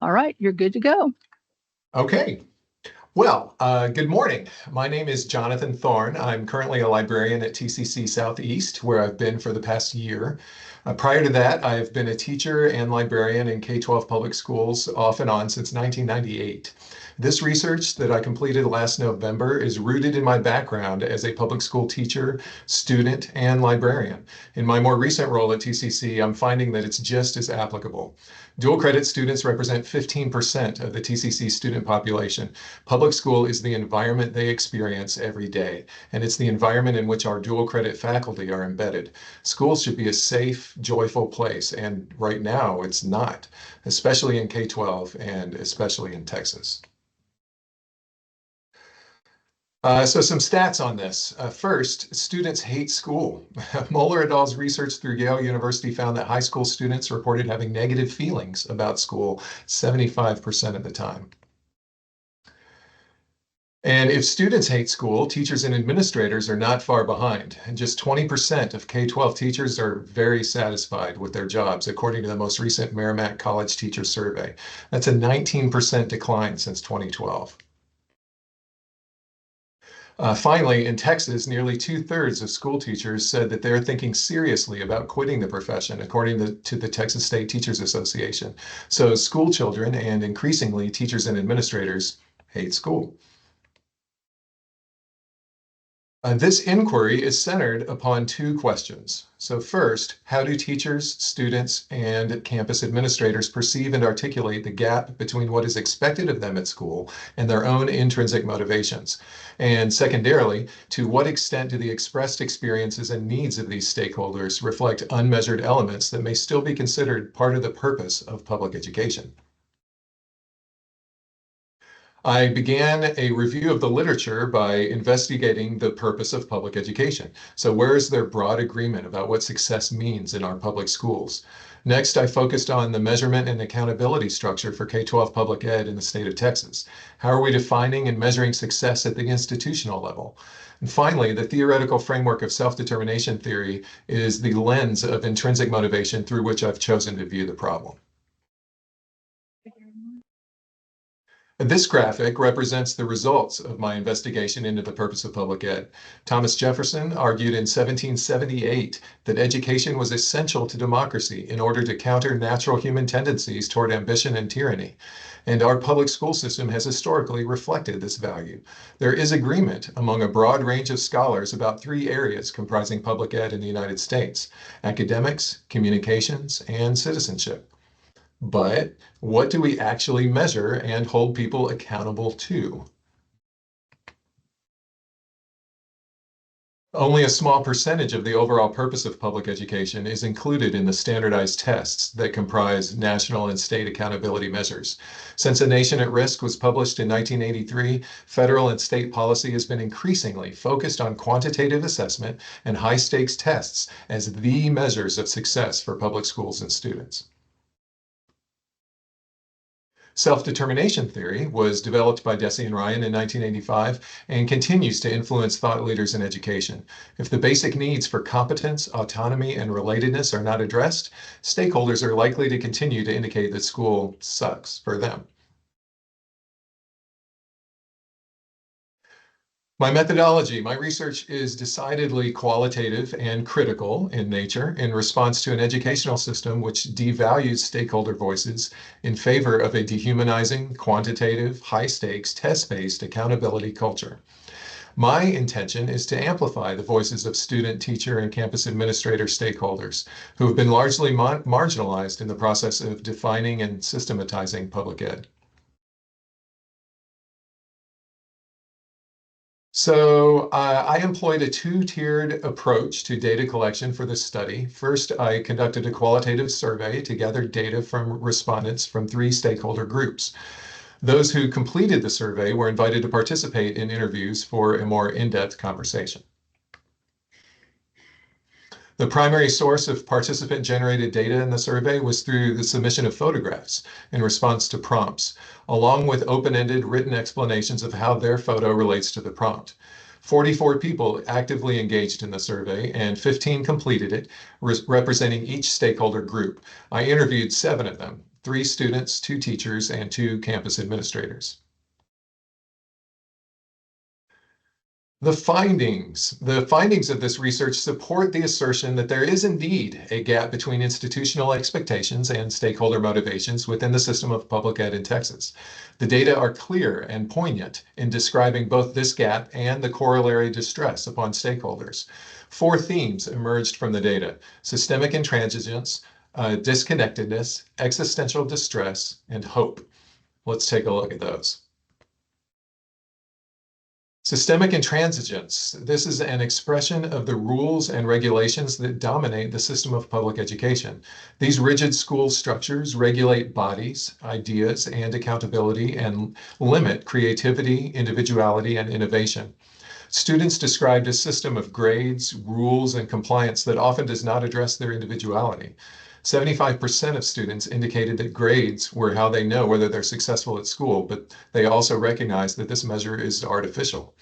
All right, you're good to go. Okay. Well, good morning. My name is Jonathan Thorne. I'm currently a librarian at TCC Southeast, where I've been for the past year. Prior to that, I've been a teacher and librarian in K-12 public schools off and on since 1998. This research that I completed last November is rooted in my background as a public school teacher, student, and librarian. In my more recent role at TCC, I'm finding that it's just as applicable. Dual credit students represent 15% of the TCC student population. Public school is the environment they experience every day, and it's the environment in which our dual credit faculty are embedded. Schools should be a safe, joyful place, and right now it's not, especially in K-12 and especially in Texas. So some stats on this. First, students hate school. Moeller et al.'s research through Yale University found that high school students reported having negative feelings about school 75% of the time. And if students hate school, teachers and administrators are not far behind. And just 20% of K-12 teachers are very satisfied with their jobs, according to the most recent Merrimack College Teacher Survey. That's a 19% decline since 2012. Finally, in Texas, nearly 2/3 of school teachers said that they're thinking seriously about quitting the profession, according to the Texas State Teachers Association. So school children and increasingly teachers and administrators hate school. This inquiry is centered upon two questions. So first, how do teachers, students, and campus administrators perceive and articulate the gap between what is expected of them at school and their own intrinsic motivations? And secondarily, to what extent do the expressed experiences and needs of these stakeholders reflect unmeasured elements that may still be considered part of the purpose of public education? I began a review of the literature by investigating the purpose of public education. So where is there broad agreement about what success means in our public schools? Next, I focused on the measurement and accountability structure for K-12 public ed in the state of Texas. How are we defining and measuring success at the institutional level? And finally, the theoretical framework of self-determination theory is the lens of intrinsic motivation through which I've chosen to view the problem. This graphic represents the results of my investigation into the purpose of public ed. Thomas Jefferson argued in 1778 that education was essential to democracy in order to counter natural human tendencies toward ambition and tyranny. And our public school system has historically reflected this value. There is agreement among a broad range of scholars about three areas comprising public ed in the United States: academics, communications, and citizenship. But what do we actually measure and hold people accountable to? Only a small percentage of the overall purpose of public education is included in the standardized tests that comprise national and state accountability measures. Since A Nation at Risk was published in 1983, federal and state policy has been increasingly focused on quantitative assessment and high-stakes tests as the measures of success for public schools and students. Self-determination theory was developed by Deci and Ryan in 1985 and continues to influence thought leaders in education. If the basic needs for competence, autonomy, and relatedness are not addressed, stakeholders are likely to continue to indicate that school sucks for them. My methodology, my research is decidedly qualitative and critical in nature in response to an educational system which devalues stakeholder voices in favor of a dehumanizing, quantitative, high-stakes, test-based accountability culture. My intention is to amplify the voices of student, teacher, and campus administrator stakeholders who have been largely marginalized in the process of defining and systematizing public ed. So I employed a two-tiered approach to data collection for this study. First, I conducted a qualitative survey to gather data from respondents from three stakeholder groups. Those who completed the survey were invited to participate in interviews for a more in-depth conversation. The primary source of participant-generated data in the survey was through the submission of photographs in response to prompts, along with open-ended written explanations of how their photo relates to the prompt. 44 people actively engaged in the survey and 15 completed it, representing each stakeholder group. I interviewed 7 of them. 3 students, 2 teachers, and 2 campus administrators. The findings of this research support the assertion that there is indeed a gap between institutional expectations and stakeholder motivations within the system of public ed in Texas. The data are clear and poignant in describing both this gap and the corollary distress upon stakeholders. 4 themes emerged from the data: systemic intransigence, disconnectedness, existential distress, and hope. Let's take a look at those. Systemic intransigence. This is an expression of the rules and regulations that dominate the system of public education. These rigid school structures regulate bodies, ideas, and accountability and limit creativity, individuality, and innovation. Students described a system of grades, rules, and compliance that often does not address their individuality. 75% of students indicated that grades were how they know whether they're successful at school, but they also recognize that this measure is artificial.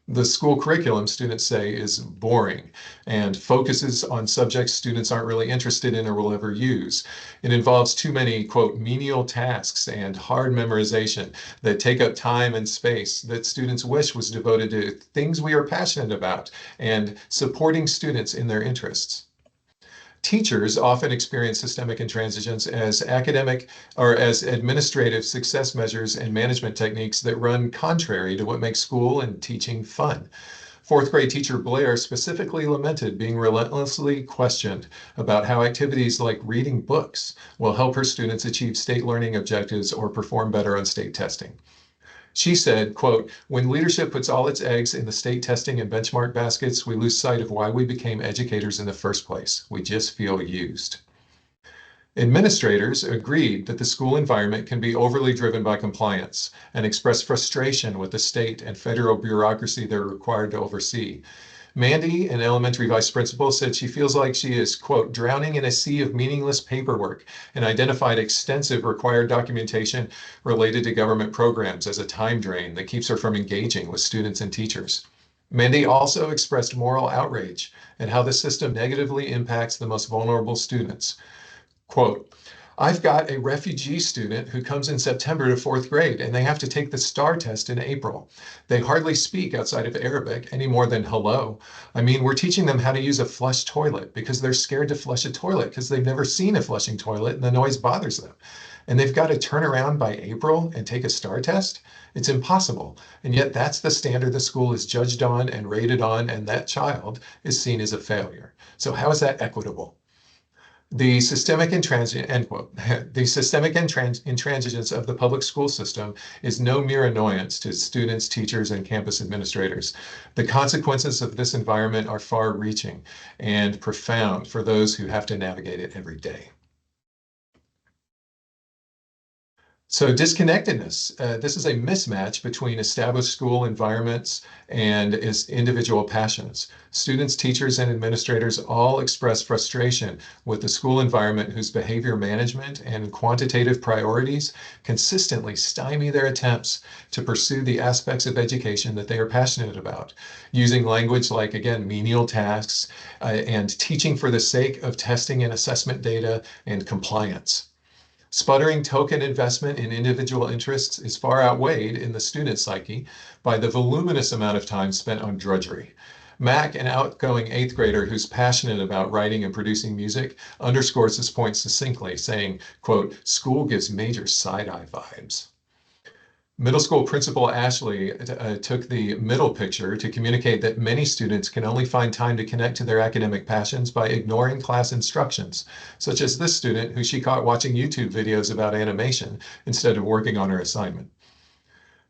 The school curriculum, students say, is boring and focuses on subjects students aren't really interested in or will ever use. It involves too many, quote, menial tasks and hard memorization that take up time and space that students wish was devoted to things we are passionate about and supporting students in their interests. Teachers often experience systemic intransigence as academic or as administrative success measures and management techniques that run contrary to what makes school and teaching fun. 4th grade teacher Blair specifically lamented being relentlessly questioned about how activities like reading books will help her students achieve state learning objectives or perform better on state testing. She said, quote, "When leadership puts all its eggs in the state testing and benchmark baskets, we lose sight of why we became educators in the first place. We just feel used." Administrators agreed that the school environment can be overly driven by compliance and expressed frustration with the state and federal bureaucracy they're required to oversee. Mandy, an elementary vice principal, said she feels like she is, quote, "drowning in a sea of meaningless paperwork," and identified extensive required documentation related to government programs as a time drain that keeps her from engaging with students and teachers. Mandy also expressed moral outrage at how the system negatively impacts the most vulnerable students. Quote, "I've got a refugee student who comes in September to 4th grade, and they have to take the STAR test in April. They hardly speak outside of Arabic any more than hello. I mean, we're teaching them how to use a flush toilet because they're scared to flush a toilet because they've never seen a flushing toilet and the noise bothers them. And they've got to turn around by April and take a STAR test? It's impossible. And yet that's the standard the school is judged on and rated on, and that child is seen as a failure. So how is that equitable?" The systemic end quote. The systemic intransigence of the public school system is no mere annoyance to students, teachers, and campus administrators. The consequences of this environment are far-reaching and profound for those who have to navigate it every day. So disconnectedness, this is a mismatch between established school environments and its individual passions. Students, teachers, and administrators all express frustration with the school environment whose behavior management and quantitative priorities consistently stymie their attempts to pursue the aspects of education that they are passionate about, using language like, again, menial tasks and teaching for the sake of testing and assessment data and compliance. Sputtering token investment in individual interests is far outweighed in the student psyche by the voluminous amount of time spent on drudgery. Mac, an outgoing 8th grader who's passionate about writing and producing music, underscores this point succinctly, saying, quote, "School gives major side-eye vibes." Middle school principal Ashley took the middle picture to communicate that many students can only find time to connect to their academic passions by ignoring class instructions, such as this student who she caught watching YouTube videos about animation instead of working on her assignment.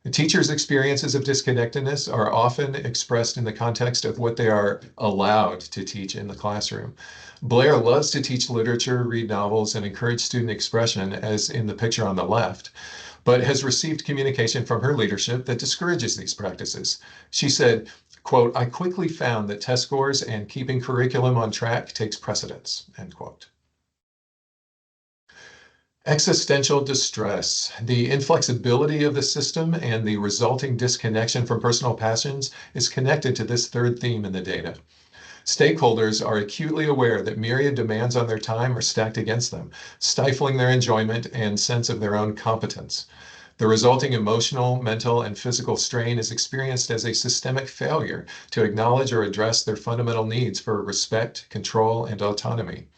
The teachers' experiences of disconnectedness are often expressed in the context of what they are allowed to teach in the classroom. Blair loves to teach literature, read novels, and encourage student expression, as in the picture on the left, but has received communication from her leadership that discourages these practices. She said, quote, "I quickly found that test scores and keeping curriculum on track takes precedence," end quote. Existential distress. The inflexibility of the system and the resulting disconnection from personal passions is connected to this third theme in the data. Stakeholders are acutely aware that myriad demands on their time are stacked against them, stifling their enjoyment and sense of their own competence. The resulting emotional, mental, and physical strain is experienced as a systemic failure to acknowledge or address their fundamental needs for respect, control, and autonomy.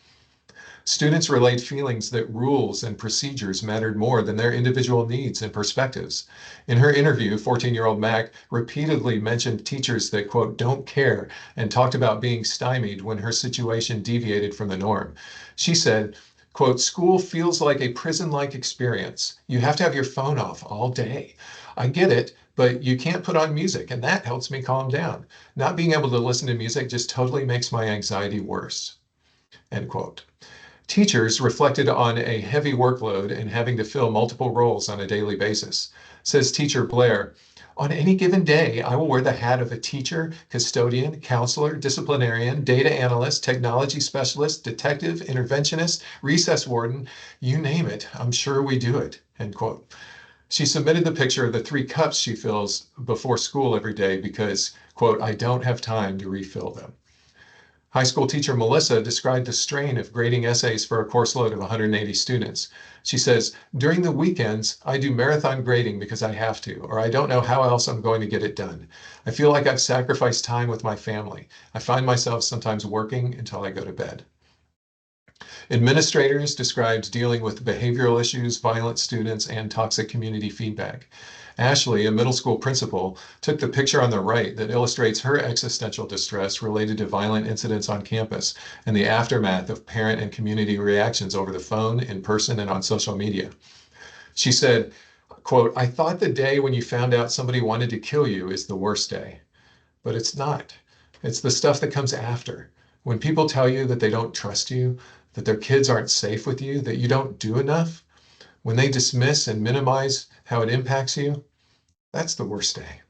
Students relate feelings that rules and procedures mattered more than their individual needs and perspectives. In her interview, 14-year-old Mac repeatedly mentioned teachers that, quote, don't care, and talked about being stymied when her situation deviated from the norm. She said, quote, school feels like a prison-like experience. You have to have your phone off all day. I get it, but you can't put on music, and that helps me calm down. Not being able to listen to music just totally makes my anxiety worse, end quote. Teachers reflected on a heavy workload and having to fill multiple roles on a daily basis. Says teacher Blair, on any given day, I will wear the hat of a teacher, custodian, counselor, disciplinarian, data analyst, technology specialist, detective, interventionist, recess warden, you name it, I'm sure we do it, end quote. She submitted the picture of the 3 cups she fills before school every day because, quote, I don't have time to refill them. High school teacher Melissa described the strain of grading essays for a course load of 180 students. She says, during the weekends, I do marathon grading because I have to, or I don't know how else I'm going to get it done. I feel like I've sacrificed time with my family. I find myself sometimes working until I go to bed. Administrators described dealing with behavioral issues, violent students, and toxic community feedback. Ashley, a middle school principal, took the picture on the right that illustrates her existential distress related to violent incidents on campus and the aftermath of parent and community reactions over the phone, in person, and on social media. She said, quote, I thought the day when you found out somebody wanted to kill you is the worst day, but it's not. It's the stuff that comes after. When people tell you that they don't trust you, that their kids aren't safe with you, that you don't do enough, when they dismiss and minimize how it impacts you, that's the worst day.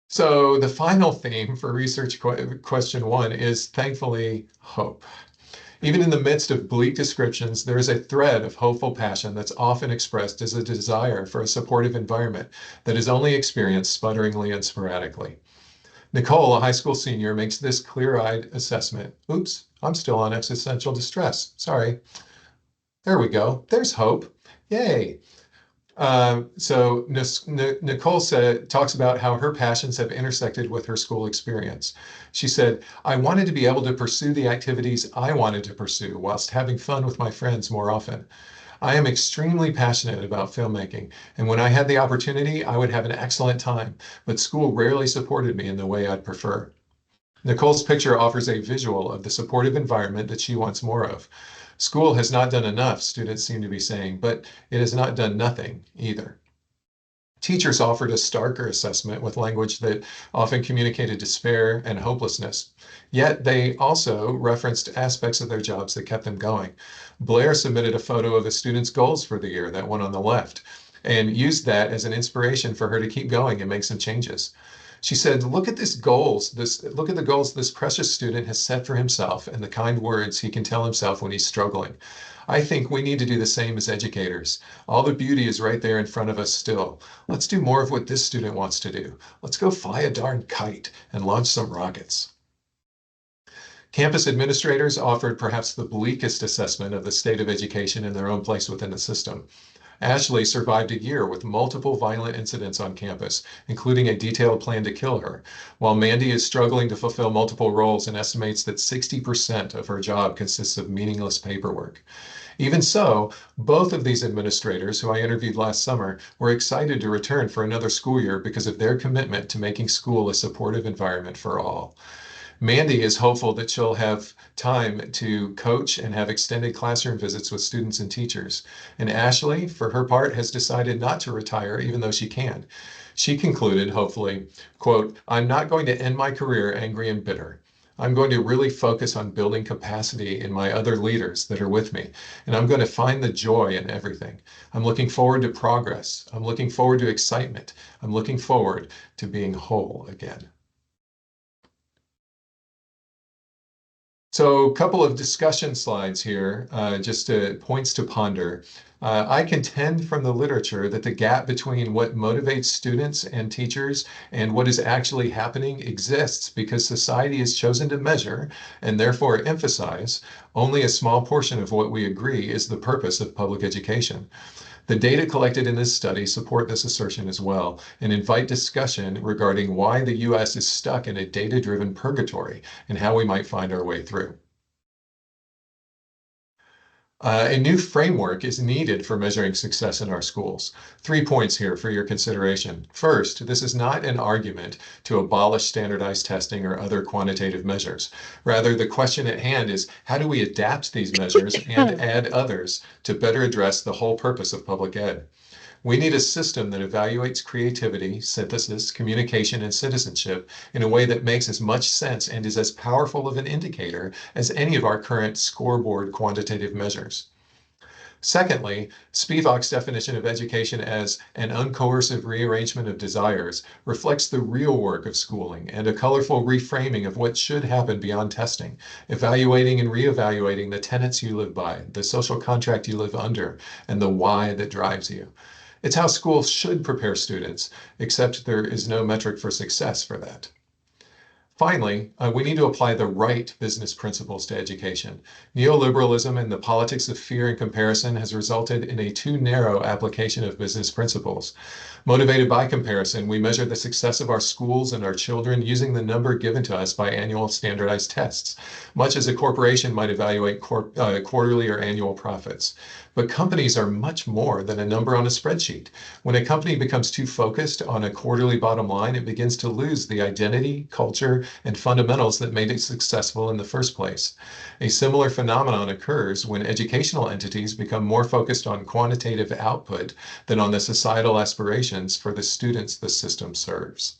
So the final theme for research question 1 is thankfully hope. Even in the midst of bleak descriptions, there is a thread of hopeful passion that's often expressed as a desire for a supportive environment that is only experienced sputteringly and sporadically. Nicole, a high school senior, makes this clear-eyed assessment. Oops, I'm still on existential distress. Sorry. There we go. There's hope. Yay. So Nicole talks about how her passions have intersected with her school experience. She said, I wanted to be able to pursue the activities I wanted to pursue whilst having fun with my friends more often. I am extremely passionate about filmmaking, and when I had the opportunity, I would have an excellent time, but school rarely supported me in the way I'd prefer. Nicole's picture offers a visual of the supportive environment that she wants more of. School has not done enough, students seem to be saying, but it has not done nothing either. Teachers offered a starker assessment with language that often communicated despair and hopelessness. Yet they also referenced aspects of their jobs that kept them going. Blair submitted a photo of a student's goals for the year, that one on the left, and used that as an inspiration for her to keep going and make some changes. She said, look at the goals this precious student has set for himself and the kind words he can tell himself when he's struggling. I think we need to do the same as educators. All the beauty is right there in front of us still. Let's do more of what this student wants to do. Let's go fly a darn kite and launch some rockets. Campus administrators offered perhaps the bleakest assessment of the state of education in their own place within the system. Ashley survived a year with multiple violent incidents on campus, including a detailed plan to kill her, while Mandy is struggling to fulfill multiple roles and estimates that 60% of her job consists of meaningless paperwork. Even so, both of these administrators, who I interviewed last summer, were excited to return for another school year because of their commitment to making school a supportive environment for all. Mandy is hopeful that she'll have time to coach and have extended classroom visits with students and teachers. And Ashley, for her part, has decided not to retire even though she can. She concluded, hopefully, quote, I'm not going to end my career angry and bitter. I'm going to really focus on building capacity in my other leaders that are with me, and I'm going to find the joy in everything. I'm looking forward to progress. I'm looking forward to excitement. I'm looking forward to being whole again. So a couple of discussion slides here, just points to ponder. I contend from the literature that the gap between what motivates students and teachers and what is actually happening exists because society has chosen to measure and therefore emphasize only a small portion of what we agree is the purpose of public education. The data collected in this study support this assertion as well and invite discussion regarding why the US is stuck in a data-driven purgatory and how we might find our way through. A new framework is needed for measuring success in our schools. 3 points here for your consideration. First, this is not an argument to abolish standardized testing or other quantitative measures. Rather, the question at hand is how do we adapt these measures and add others to better address the whole purpose of public ed? We need a system that evaluates creativity, synthesis, communication, and citizenship in a way that makes as much sense and is as powerful of an indicator as any of our current scoreboard quantitative measures. Secondly, Spivak's definition of education as an uncoercive rearrangement of desires reflects the real work of schooling and a colorful reframing of what should happen beyond testing, evaluating and reevaluating the tenets you live by, the social contract you live under, and the why that drives you. It's how schools should prepare students, except there is no metric for success for that. Finally, we need to apply the right business principles to education. Neoliberalism and the politics of fear and comparison has resulted in a too narrow application of business principles. Motivated by comparison, we measure the success of our schools and our children using the number given to us by annual standardized tests, much as a corporation might evaluate quarterly or annual profits. But companies are much more than a number on a spreadsheet. When a company becomes too focused on a quarterly bottom line, it begins to lose the identity, culture, and fundamentals that made it successful in the first place. A similar phenomenon occurs when educational entities become more focused on quantitative output than on the societal aspirations for the students the system serves.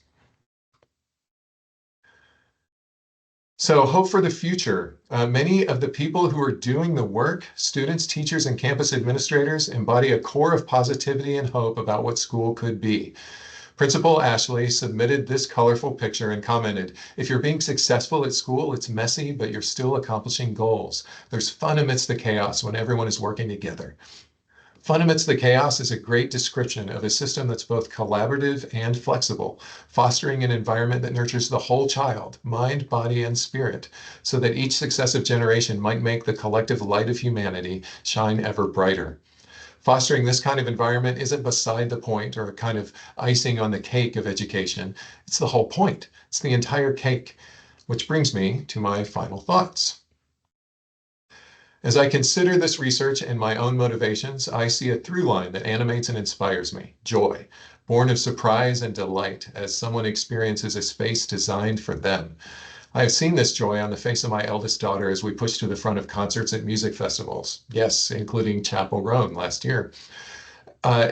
So hope for the future. Many of the people who are doing the work, students, teachers, and campus administrators, embody a core of positivity and hope about what school could be. Principal Ashley submitted this colorful picture and commented, "If you're being successful at school, it's messy, but you're still accomplishing goals. There's fun amidst the chaos when everyone is working together." Fun amidst the chaos is a great description of a system that's both collaborative and flexible, fostering an environment that nurtures the whole child, mind, body, and spirit, so that each successive generation might make the collective light of humanity shine ever brighter. Fostering this kind of environment isn't beside the point or a kind of icing on the cake of education. It's the whole point. It's the entire cake, which brings me to my final thoughts. As I consider this research and my own motivations, I see a through line that animates and inspires me, joy, born of surprise and delight as someone experiences a space designed for them. I have seen this joy on the face of my eldest daughter as we push to the front of concerts at music festivals, yes, including Chapel Roan last year.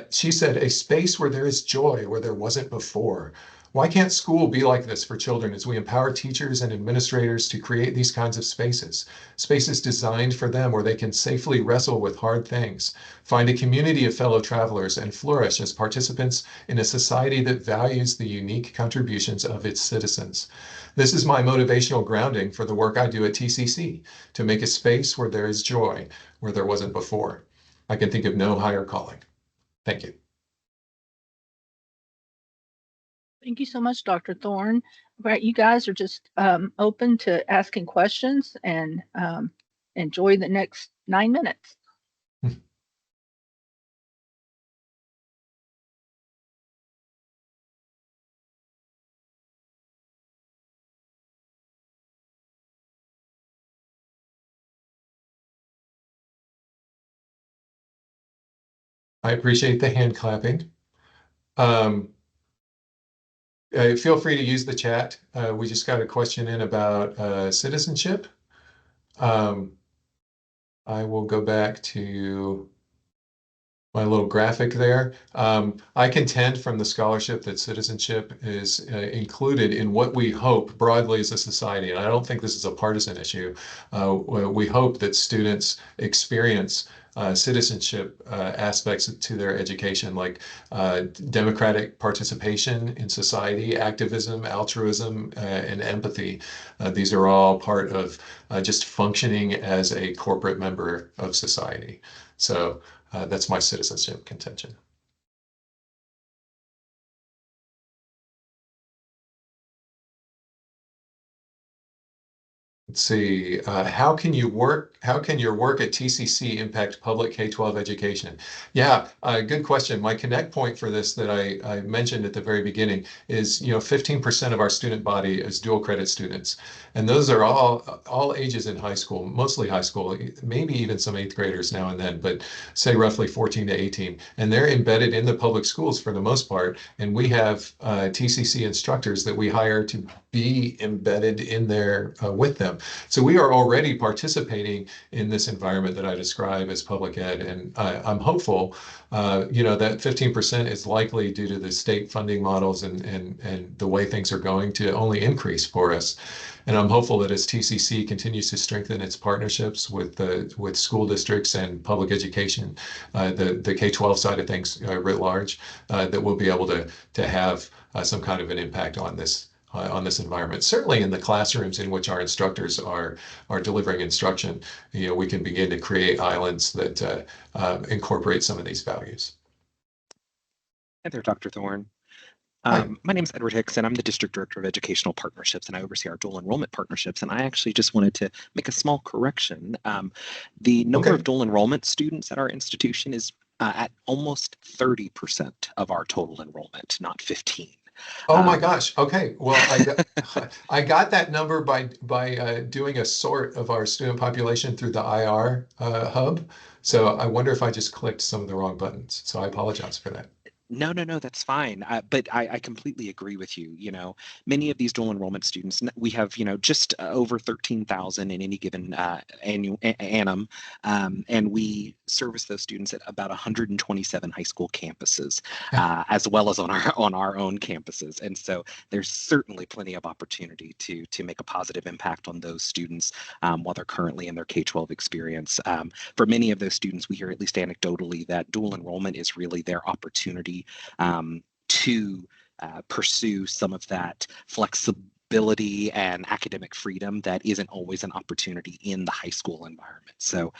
She said, "A space where there is joy, where there wasn't before." Why can't school be like this for children as we empower teachers and administrators to create these kinds of spaces? Spaces designed for them where they can safely wrestle with hard things, find a community of fellow travelers, and flourish as participants in a society that values the unique contributions of its citizens. This is my motivational grounding for the work I do at TCC, to make a space where there is joy, where there wasn't before. I can think of no higher calling. Thank you. Thank you so much, Dr. Thorne. Right, you guys are just open to asking questions and enjoy the next 9 minutes. I appreciate the hand clapping. Feel free to use the chat. We just got a question in about citizenship. I will go back to my little graphic there. I contend from the scholarship that citizenship is included in what we hope broadly as a society, and I don't think this is a partisan issue. We hope that students experience citizenship aspects to their education, like democratic participation in society, activism, altruism, and empathy. These are all part of just functioning as a corporate member of society. So that's my citizenship contention. Let's see, how can your work at TCC impact public K-12 education? Yeah, good question. My connect point for this that I mentioned at the very beginning is, 15% of our student body is dual credit students. And those are all ages in high school, mostly high school, maybe even some eighth graders now and then, but say roughly 14 to 18. And they're embedded in the public schools for the most part. And we have TCC instructors that we hire to be embedded in there with them. So we are already participating in this environment that I describe as public ed, and I'm hopeful, that 15% is likely due to the state funding models and the way things are going to only increase for us. And I'm hopeful that as TCC continues to strengthen its partnerships with school districts and public education, the K-12 side of things writ large, that we'll be able to have some kind of an impact on this environment. Certainly in the classrooms in which our instructors are delivering instruction, we can begin to create islands that incorporate some of these values. Hi there, Dr. Thorne. Hi. My name is Edward Hicks, and I'm the District Director of Educational Partnerships, and I oversee our dual enrollment partnerships. And I actually just wanted to make a small correction. The number of dual enrollment students at our institution is at almost 30% of our total enrollment, not 15. Oh my gosh. Okay. Well, I got that number by doing a sort of our student population through the IR hub. So I wonder if I just clicked some of the wrong buttons. So I apologize for that. No, no, no, that's fine. But I completely agree with you. Many of these dual enrollment students, we have, just over 13,000 in any given annum, and we service those students at about 127 high school campuses, as well as on our own campuses. And so there's certainly plenty of opportunity to make a positive impact on those students while they're currently in their K-12 experience. For many of those students, we hear, at least anecdotally, that dual enrollment is really their opportunity to pursue some of that flexibility and academic freedom that isn't always an opportunity in the high school environment. So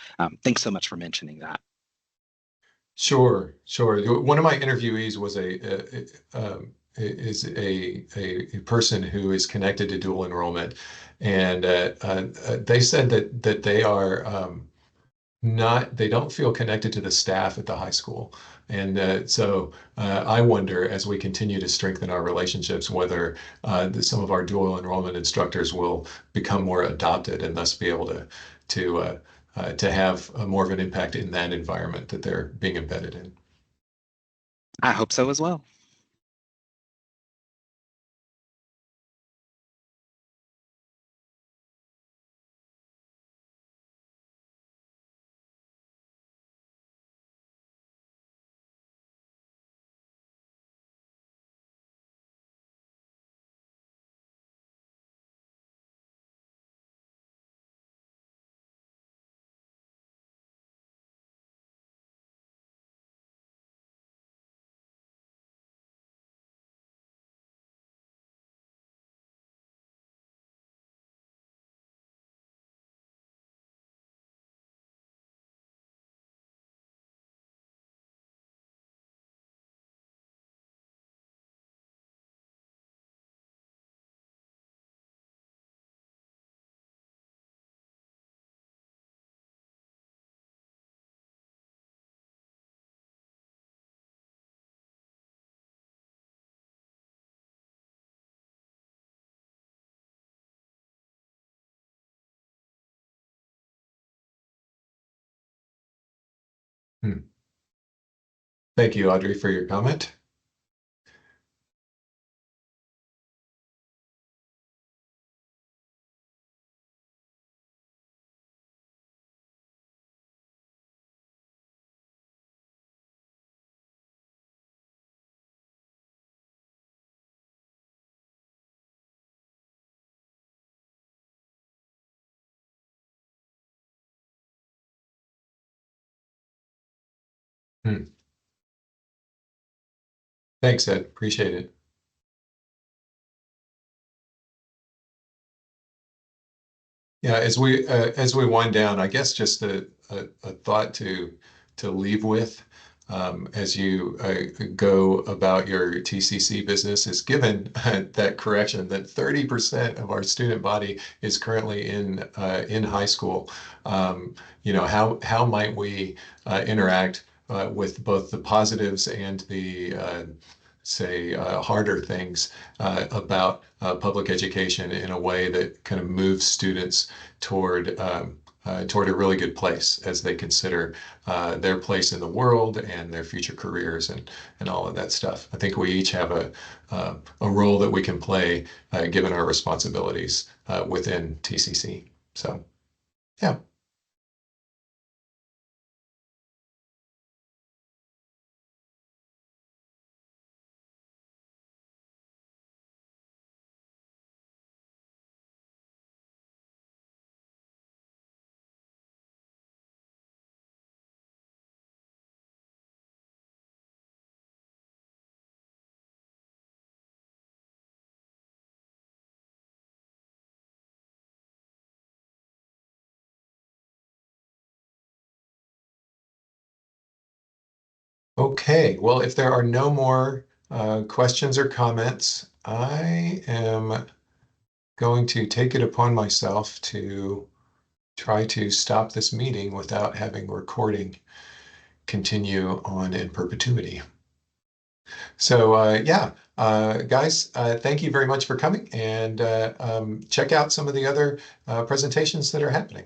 thanks so much for mentioning that. Sure, sure. One of my interviewees was a person who is connected to dual enrollment, and they said that they are they don't feel connected to the staff at the high school. And so I wonder, as we continue to strengthen our relationships, whether some of our dual enrollment instructors will become more adopted and thus be able to have more of an impact in that environment that they're being embedded in. I hope so as well. Hmm. Thank you, Audrey, for your comment. Hmm. Thanks, Ed. Appreciate it. Yeah, as we wind down, I guess just a thought to leave with as you go about your TCC business is given that correction that 30% of our student body is currently in high school. How might we interact with both the positives and the say harder things about public education in a way that kind of moves students toward a really good place as they consider their place in the world and their future careers and all of that stuff. I think we each have a role that we can play given our responsibilities within TCC. So, yeah. Okay, well, if there are no more questions or comments, I am going to take it upon myself to try to stop this meeting without having recording continue on in perpetuity. So yeah, guys, thank you very much for coming and check out some of the other presentations that are happening.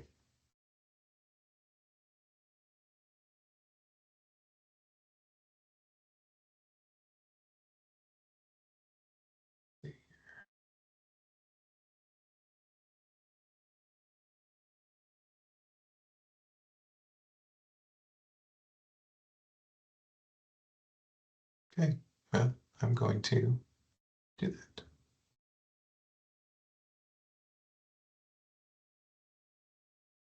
Okay, well, I'm going to do that.